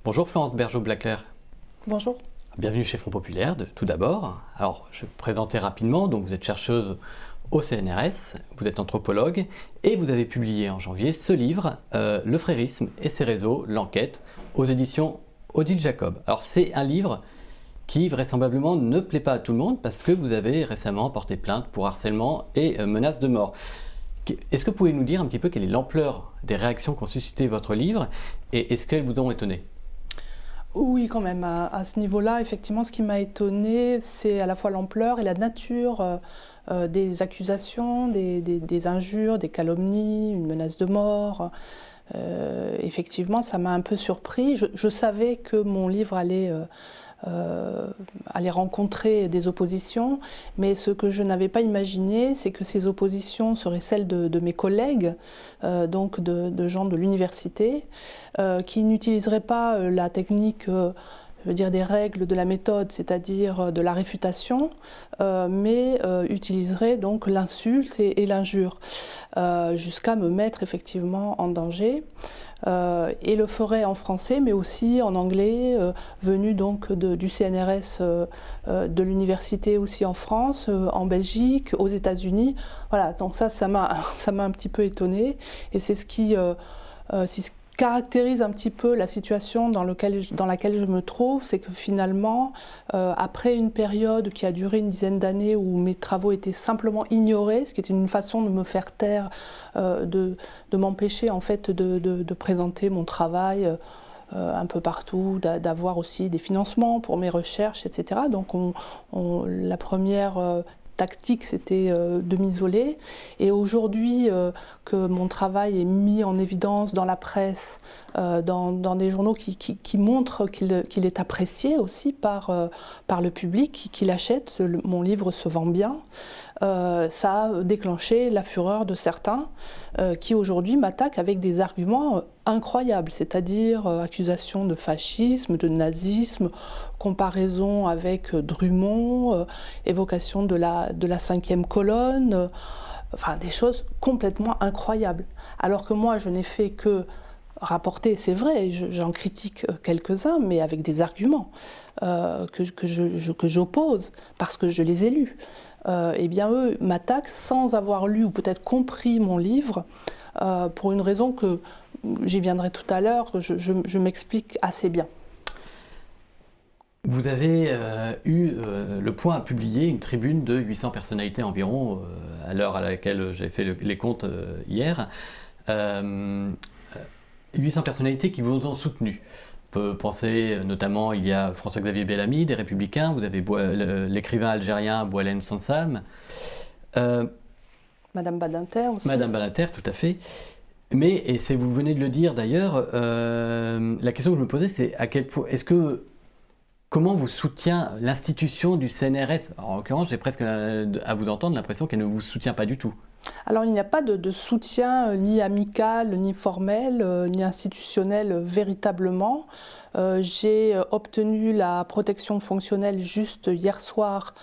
Bonjour Florence Bergeau-Blaclair. Bonjour. Bienvenue chez Front Populaire, tout d'abord. Alors, je vais vous présenter rapidement. Donc, vous êtes chercheuse au CNRS, vous êtes anthropologue et vous avez publié en janvier ce livre, Le frérisme et ses réseaux, l'enquête, aux éditions Odile Jacob. Alors, c'est un livre qui vraisemblablement ne plaît pas à tout le monde parce que vous avez récemment porté plainte pour harcèlement et menaces de mort. Est-ce que vous pouvez nous dire un petit peu quelle est l'ampleur des réactions qu'ont suscité votre livre et est-ce qu'elles vous ont étonné ? Oui, quand même. À ce niveau-là, effectivement, ce qui m'a étonnée, c'est à la fois l'ampleur et la nature des accusations, des injures, des calomnies, une menace de mort. Effectivement, ça m'a un peu surpris. Je savais que mon livre allait rencontrer des oppositions, mais ce que je n'avais pas imaginé, c'est que ces oppositions seraient celles de mes collègues, donc de gens de l'université, qui n'utiliseraient pas la technique, je veux dire, des règles de la méthode, c'est-à-dire de la réfutation, mais utiliseraient donc l'insulte et l'injure, jusqu'à me mettre effectivement en danger. Et le ferait en français, mais aussi en anglais, venu donc du CNRS de l'université aussi en France, en Belgique, aux États-Unis. Voilà, donc ça m'a un petit peu étonnée, et c'est ce qui caractérise un petit peu la situation dans laquelle je me trouve, c'est que finalement, après une période qui a duré une dizaine d'années où mes travaux étaient simplement ignorés, ce qui était une façon de me faire taire, de m'empêcher en fait de présenter mon travail un peu partout, d'avoir aussi des financements pour mes recherches, etc. Donc la première tactique, c'était de m'isoler. Et aujourd'hui, que mon travail est mis en évidence dans la presse, dans des journaux qui montrent qu'il est apprécié aussi par le public qui l'achète, mon livre se vend bien, ça a déclenché la fureur de certains qui aujourd'hui m'attaquent avec des arguments incroyables, c'est-à-dire accusations de fascisme, de nazisme, comparaison avec Drummond, évocation de la cinquième colonne, enfin des choses complètement incroyables. Alors que moi, je n'ai fait que rapporter, c'est vrai, j'en critique quelques-uns, mais avec des arguments que j'oppose parce que je les ai lus. Eh bien eux m'attaquent sans avoir lu ou peut-être compris mon livre, pour une raison que j'y viendrai tout à l'heure, je m'explique assez bien. Vous avez eu Le Point à publier une tribune de 800 personnalités environ, à l'heure à laquelle j'ai fait les comptes hier. 800 personnalités qui vous ont soutenu. On peut penser notamment, il y a François-Xavier Bellamy des Républicains, vous avez l'écrivain algérien Boualem Sansal. Madame Badinter aussi. Madame Badinter, tout à fait. Mais, et vous venez de le dire d'ailleurs, la question que je me posais, c'est à quel point, comment vous soutient l'institution du CNRS ? En l'occurrence, j'ai presque à vous entendre l'impression qu'elle ne vous soutient pas du tout. Alors il n'y a pas de soutien ni amical, ni formel, ni institutionnel véritablement. J'ai obtenu la protection fonctionnelle juste hier soir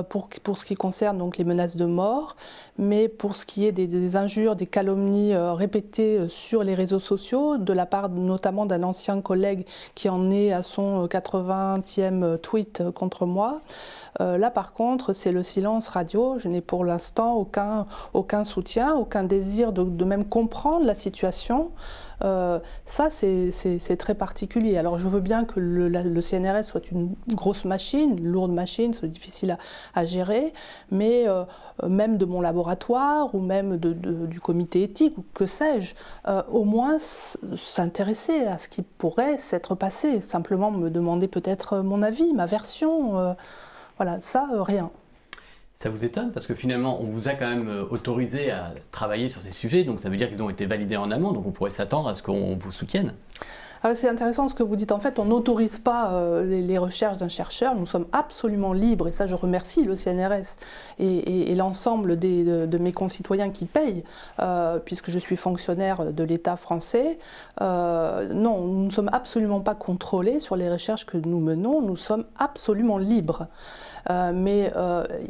pour ce qui concerne donc les menaces de mort, mais pour ce qui est des injures, des calomnies répétées sur les réseaux sociaux, de la part notamment d'un ancien collègue qui en est à son 80e tweet contre moi, là par contre c'est le silence radio. Je n'ai pour l'instant aucun soutien, aucun désir de même comprendre la situation. Ça c'est très particulier. Alors je veux bien que le CNRS soit une grosse machine, une lourde machine, soit difficile à gérer, mais même de mon laboratoire ou même du comité éthique, ou que sais-je, au moins s'intéresser à ce qui pourrait s'être passé, simplement me demander peut-être mon avis, ma version, voilà, ça, rien. Ça vous étonne parce que finalement on vous a quand même autorisé à travailler sur ces sujets, donc ça veut dire qu'ils ont été validés en amont, donc on pourrait s'attendre à ce qu'on vous soutienne. Alors c'est intéressant ce que vous dites. En fait, on n'autorise pas les recherches d'un chercheur. Nous sommes absolument libres, et ça je remercie le CNRS et l'ensemble de mes concitoyens qui payent, puisque je suis fonctionnaire de l'État français. Non, nous ne sommes absolument pas contrôlés sur les recherches que nous menons. Nous sommes absolument libres. Mais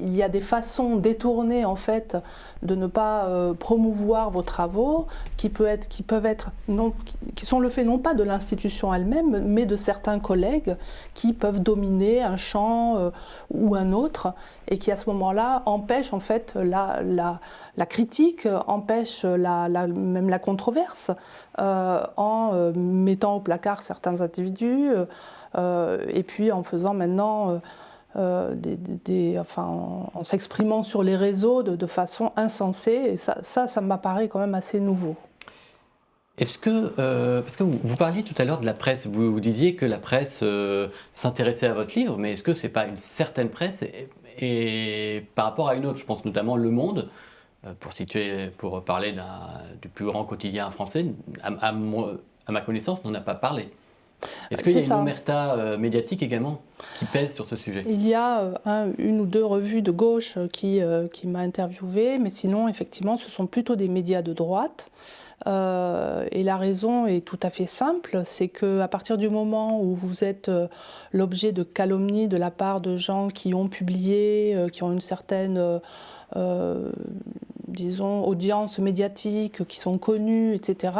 il y a des façons détournées en fait de ne pas promouvoir vos travaux qui sont le fait non pas de l'institution elle-même, mais de certains collègues qui peuvent dominer un champ ou un autre, et qui à ce moment-là empêchent en fait la critique, empêchent même la controverse, en mettant au placard certains individus, et puis en faisant maintenant... en s'exprimant sur les réseaux de façon insensée, et ça m'apparaît quand même assez nouveau. Est-ce que, parce que vous parliez tout à l'heure de la presse, vous disiez que la presse s'intéressait à votre livre, mais est-ce que c'est pas une certaine presse et par rapport à une autre, je pense notamment Le Monde, pour parler du plus grand quotidien français, à ma connaissance, n'en a pas parlé. Est-ce qu'il y a une omerta médiatique également qui pèse sur ce sujet? Il y a une ou deux revues de gauche qui m'a interviewée, mais sinon, effectivement, ce sont plutôt des médias de droite. Et la raison est tout à fait simple, c'est qu'à partir du moment où vous êtes l'objet de calomnies de la part de gens qui ont publié, qui ont une certaine... disons, audience médiatique, qui sont connus, etc.,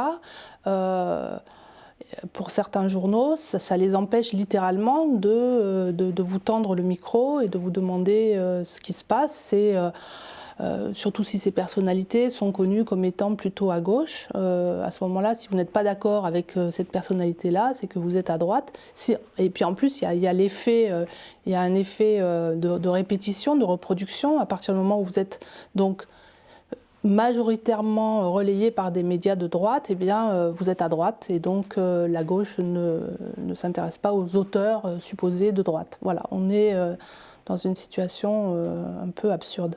pour certains journaux, ça les empêche littéralement de vous tendre le micro et de vous demander ce qui se passe. Surtout si ces personnalités sont connues comme étant plutôt à gauche. À ce moment-là, si vous n'êtes pas d'accord avec cette personnalité-là, c'est que vous êtes à droite. Et puis en plus, il y a un effet de répétition, de reproduction, à partir du moment où vous êtes donc majoritairement relayé par des médias de droite, eh bien, vous êtes à droite, et donc la gauche ne s'intéresse pas aux auteurs supposés de droite. Voilà, on est dans une situation un peu absurde.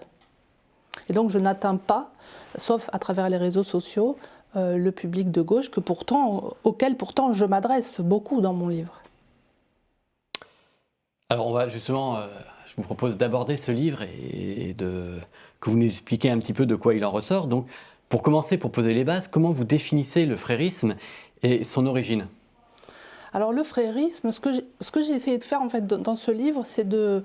Et donc je n'atteins pas, sauf à travers les réseaux sociaux, le public de gauche auquel pourtant je m'adresse beaucoup dans mon livre. Alors on va justement, je vous propose d'aborder ce livre et que vous nous expliquiez un petit peu de quoi il en ressort. Donc pour commencer, pour poser les bases, comment vous définissez le frérisme et son origine? Alors le frérisme, ce que j'ai essayé de faire en fait dans ce livre, c'est de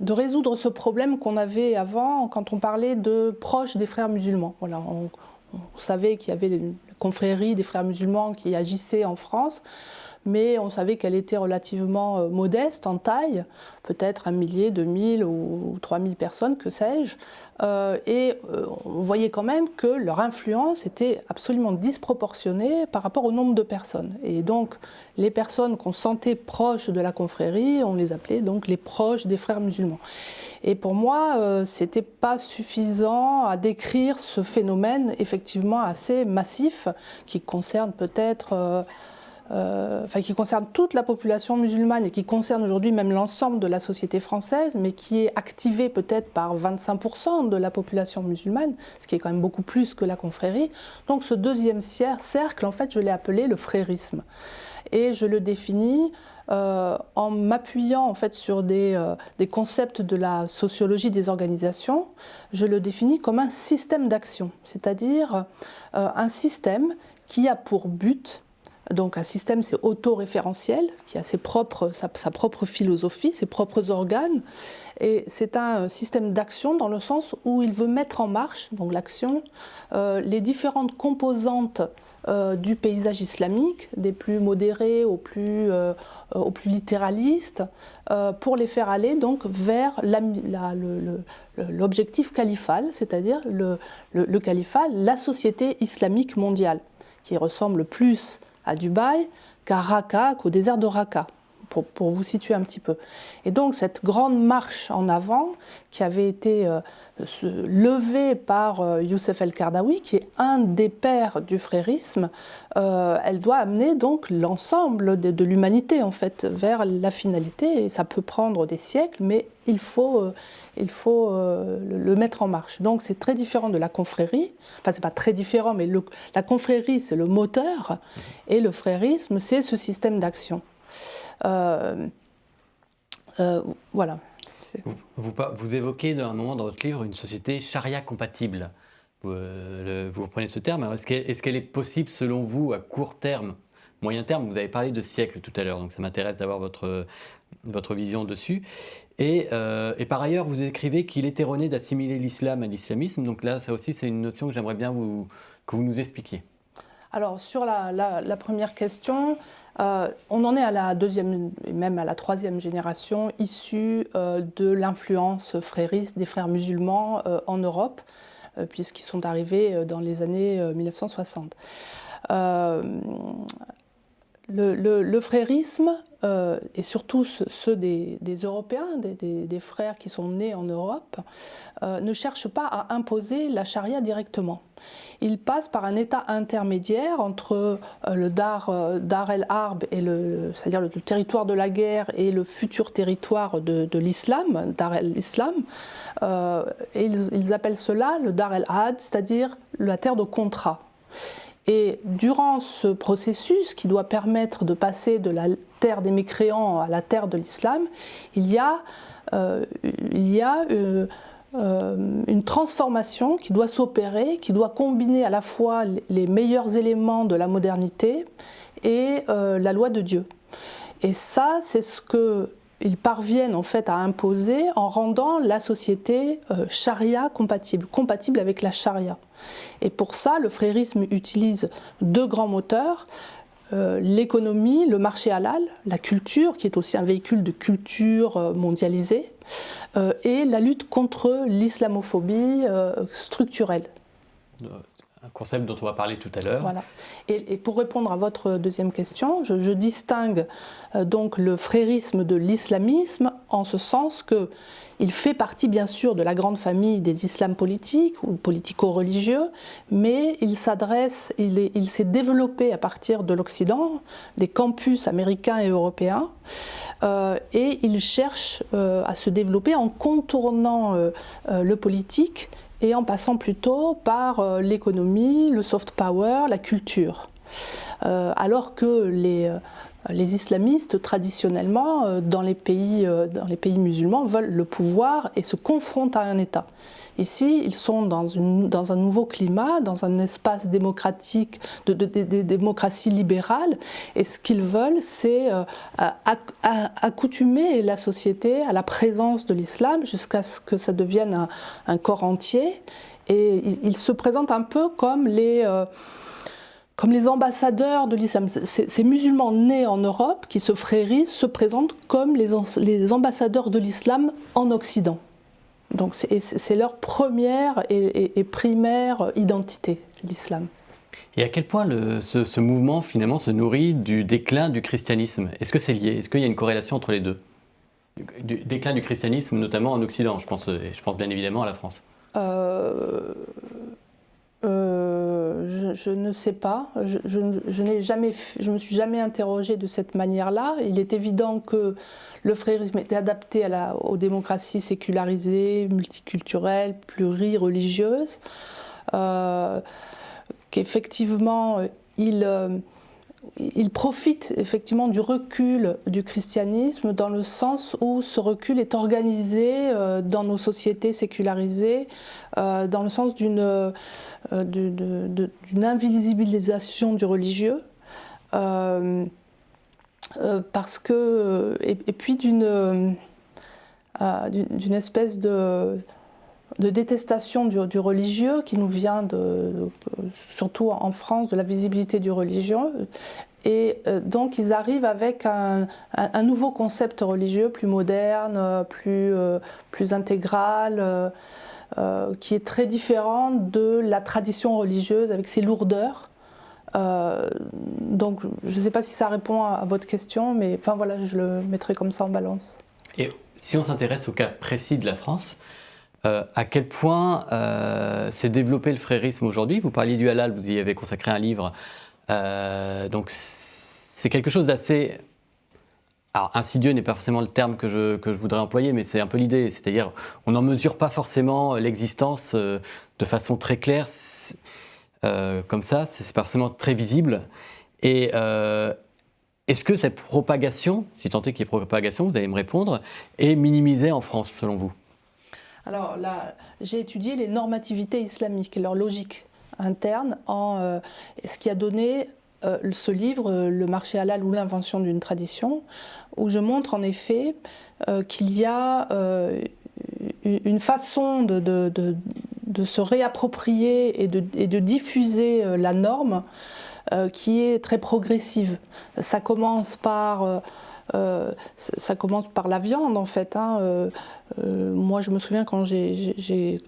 résoudre ce problème qu'on avait avant quand on parlait de proches des frères musulmans. Voilà, on savait qu'il y avait une confrérie des frères musulmans qui agissaient en France, mais on savait qu'elle était relativement modeste en taille, peut-être 1 millier, 2 000 ou 3 000 personnes, que sais-je. On voyait quand même que leur influence était absolument disproportionnée par rapport au nombre de personnes. Et donc, les personnes qu'on sentait proches de la confrérie, on les appelait donc les proches des frères musulmans. Et pour moi, c'était pas suffisant à décrire ce phénomène effectivement assez massif qui concerne peut-être... qui concerne toute la population musulmane et qui concerne aujourd'hui même l'ensemble de la société française, mais qui est activé peut-être par 25% de la population musulmane, ce qui est quand même beaucoup plus que la confrérie. Donc ce deuxième cercle, en fait, je l'ai appelé le frérisme. Et je le définis en m'appuyant en fait sur des concepts de la sociologie des organisations. Je le définis comme un système d'action, c'est-à-dire un système qui a pour but... Donc un système, c'est autoréférentiel, qui a sa propre philosophie, ses propres organes. Et c'est un système d'action dans le sens où il veut mettre en marche, donc l'action, les différentes composantes du paysage islamique, des plus modérés aux plus littéralistes, pour les faire aller donc vers l'objectif califal, c'est-à-dire le califat, la société islamique mondiale, qui ressemble plus à Dubaï qu'à Raqqa, qu'au désert de Raqqa, pour vous situer un petit peu. Et donc cette grande marche en avant qui avait été levée par Youssef El-Qaradawi, qui est un des pères du frérisme, elle doit amener donc l'ensemble de l'humanité en fait vers la finalité. Et ça peut prendre des siècles, mais il faut le mettre en marche. Donc c'est très différent de la confrérie. Enfin, c'est pas très différent, mais la confrérie, c'est le moteur, et le frérisme, c'est ce système d'action. Voilà. Vous évoquez à un moment dans votre livre une société charia compatible. Vous reprenez ce terme. Est-ce qu'elle est possible selon vous à court terme, moyen terme? Vous avez parlé de siècle tout à l'heure, donc ça m'intéresse d'avoir votre vision dessus. Et par ailleurs, vous écrivez qu'il est erroné d'assimiler l'islam à l'islamisme. Donc là, ça aussi, c'est une notion que j'aimerais bien que vous nous expliquiez. Alors, sur la première question, on en est à la deuxième et même à la troisième génération issue de l'influence frériste des frères musulmans en Europe, puisqu'ils sont arrivés dans les années 1960. Le frérisme, et surtout ceux des Européens, des frères qui sont nés en Europe, ne cherchent pas à imposer la charia directement. Ils passent par un état intermédiaire entre le Dar el-Harb, c'est-à-dire le territoire de la guerre, et le futur territoire de l'islam, Dar el-Islam. Et ils appellent cela le Dar el-Had, c'est-à-dire la terre de contrat. Et durant ce processus qui doit permettre de passer de la terre des mécréants à la terre de l'islam, il y a une transformation qui doit s'opérer, qui doit combiner à la fois les meilleurs éléments de la modernité et la loi de Dieu. Et ça, c'est ce qu'ils parviennent en fait à imposer en rendant la société charia compatible avec la charia. Et pour ça, le frérisme utilise deux grands moteurs, l'économie, le marché halal, la culture, qui est aussi un véhicule de culture mondialisée, et la lutte contre l'islamophobie structurelle. Un concept dont on va parler tout à l'heure. Voilà. Et pour répondre à votre deuxième question, je distingue donc le frérisme de l'islamisme en ce sens qu'il fait partie bien sûr de la grande famille des islams politiques ou politico-religieux, mais il s'est développé à partir de l'Occident, des campus américains et européens, et il cherche à se développer en contournant le politique et en passant plutôt par l'économie, le soft power, la culture. Alors que les islamistes, traditionnellement, dans les pays musulmans, veulent le pouvoir et se confrontent à un État. Ici, ils sont dans un nouveau climat, dans un espace démocratique, de démocratie libérale, et ce qu'ils veulent, c'est accoutumer la société à la présence de l'islam jusqu'à ce que ça devienne un corps entier. Et ils se présentent un peu comme les ambassadeurs de l'islam. Ces musulmans nés en Europe, qui se frérisent, se présentent comme les ambassadeurs de l'islam en Occident. Donc c'est leur première et primaire identité, l'islam. Et à quel point ce mouvement finalement se nourrit du déclin du christianisme? Est-ce que c'est lié? Est-ce qu'il y a une corrélation entre les deux? Du déclin du christianisme, notamment en Occident, je pense bien évidemment à la France. Je ne sais pas, je me suis jamais interrogée de cette manière-là. Il est évident que le frérisme était adapté aux démocraties sécularisées, multiculturelles, plurireligieuses, qu'effectivement il profite effectivement du recul du christianisme dans le sens où ce recul est organisé dans nos sociétés sécularisées, dans le sens d'une invisibilisation du religieux, parce que et puis d'une espèce de détestation du religieux qui nous vient surtout en France, de la visibilité du religieux. Et donc ils arrivent avec un nouveau concept religieux plus moderne, plus intégral, qui est très différent de la tradition religieuse avec ses lourdeurs. Donc je ne sais pas si ça répond à votre question, mais enfin voilà, je le mettrai comme ça en balance. Et si on s'intéresse au cas précis de la France, à quel point s'est développé le frérisme aujourd'hui? Vous parliez du halal, vous y avez consacré un livre. Donc c'est quelque chose d'assez... Alors insidieux n'est pas forcément le terme que je voudrais employer, mais c'est un peu l'idée. C'est-à-dire on n'en mesure pas forcément l'existence de façon très claire, comme ça, c'est pas forcément très visible. Et est-ce que cette propagation, si tant est qu'il y ait propagation, vous allez me répondre, est minimisée en France selon vous? Alors là, j'ai étudié les normativités islamiques et leur logique interne, ce qui a donné ce livre, Le marché halal ou l'invention d'une tradition, où je montre en effet qu'il y a une façon de se réapproprier et de diffuser la norme qui est très progressive. Ça commence par la viande en fait. Moi je me souviens quand j'ai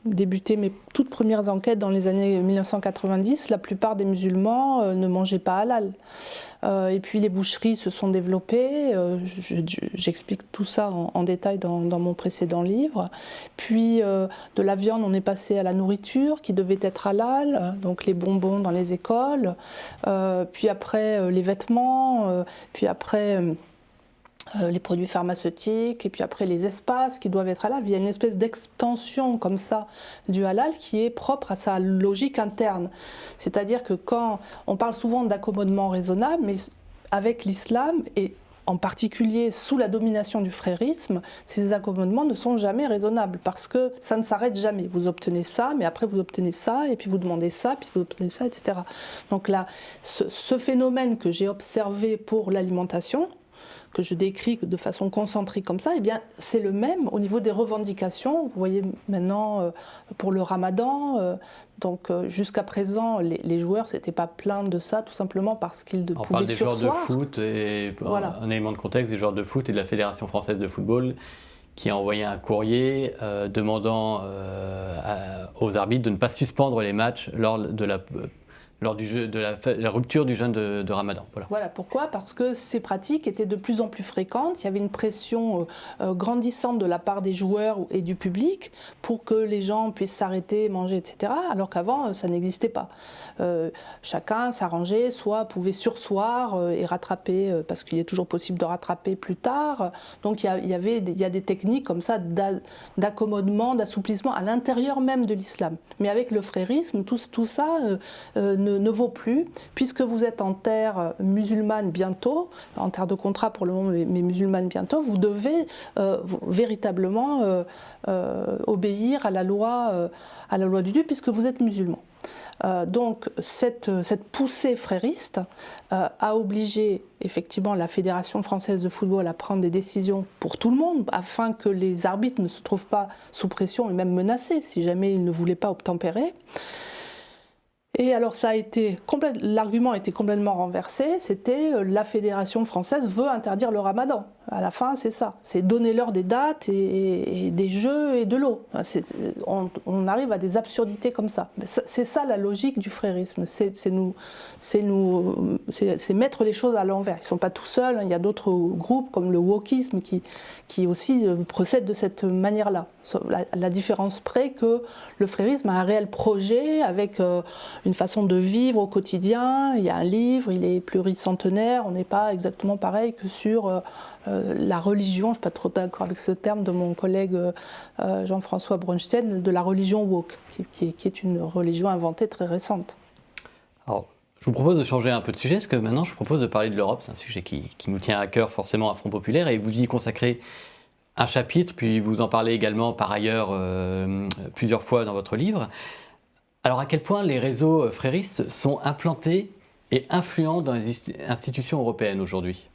débuté mes toutes premières enquêtes dans les années 1990, la plupart des musulmans ne mangeaient pas halal. Et puis les boucheries se sont développées, j'explique tout ça en détail dans mon précédent livre. Puis de la viande, on est passé à la nourriture qui devait être halal, donc les bonbons dans les écoles, puis après les vêtements, puis après les produits pharmaceutiques, et puis après les espaces qui doivent être halal. Il y a une espèce d'extension comme ça du halal qui est propre à sa logique interne. C'est-à-dire que quand on parle souvent d'accommodement raisonnable, mais avec l'islam, et en particulier sous la domination du frérisme, ces accommodements ne sont jamais raisonnables parce que ça ne s'arrête jamais. Vous obtenez ça, mais après vous obtenez ça, et puis vous demandez ça, puis vous obtenez ça, etc. Donc là, ce phénomène que j'ai observé pour l'alimentation, que je décris de façon concentrique comme ça, eh bien, c'est le même au niveau des revendications. Vous voyez maintenant pour le ramadan, jusqu'à présent, les joueurs ne s'étaient pas plaints de ça, tout simplement parce qu'ils pouvaient sursoir. On parle des joueurs de foot, et voilà. Un élément de contexte, des joueurs de foot et de la Fédération française de football qui a envoyé un courrier demandant aux arbitres de ne pas suspendre les matchs lors du jeu, de la rupture du jeûne de Ramadan. Voilà pourquoi, parce que ces pratiques étaient de plus en plus fréquentes, il y avait une pression grandissante de la part des joueurs et du public pour que les gens puissent s'arrêter, manger, etc., alors qu'avant ça n'existait pas. Chacun s'arrangeait, soit pouvait sursoir et rattraper, parce qu'il est toujours possible de rattraper plus tard. Donc il y a des techniques comme ça d'accommodement, d'assouplissement à l'intérieur même de l'islam. Mais avec le frérisme, tout ça ne vaut plus, puisque vous êtes en terre musulmane bientôt, en terre de contrat pour le moment, mais musulmane bientôt, vous devez véritablement obéir à la loi du Dieu, puisque vous êtes musulman. Donc cette poussée frériste a obligé effectivement la Fédération française de football à prendre des décisions pour tout le monde, afin que les arbitres ne se trouvent pas sous pression et même menacés si jamais ils ne voulaient pas obtempérer. Et alors l'argument a été complètement renversé, c'était la Fédération française veut interdire le ramadan. À la fin, c'est ça, c'est donner-leur des dates et des jeux et de l'eau. On arrive à des absurdités comme ça. C'est ça la logique du frérisme, c'est mettre les choses à l'envers. Ils ne sont pas tout seuls, il y a d'autres groupes comme le wokisme qui aussi procèdent de cette manière-là. La différence près que le frérisme a un réel projet avec une façon de vivre au quotidien, il y a un livre, il est pluricentenaire, on n'est pas exactement pareil que sur la religion, je ne suis pas trop d'accord avec ce terme de mon collègue Jean-François Bronstein, de la religion woke, qui est une religion inventée très récente. Alors, je vous propose de changer un peu de sujet, parce que maintenant je vous propose de parler de l'Europe, c'est un sujet qui nous tient à cœur forcément à Front Populaire, et vous y consacrez un chapitre, puis vous en parlez également par ailleurs plusieurs fois dans votre livre. Alors à quel point les réseaux fréristes sont implantés et influents dans les institutions européennes aujourd'hui ?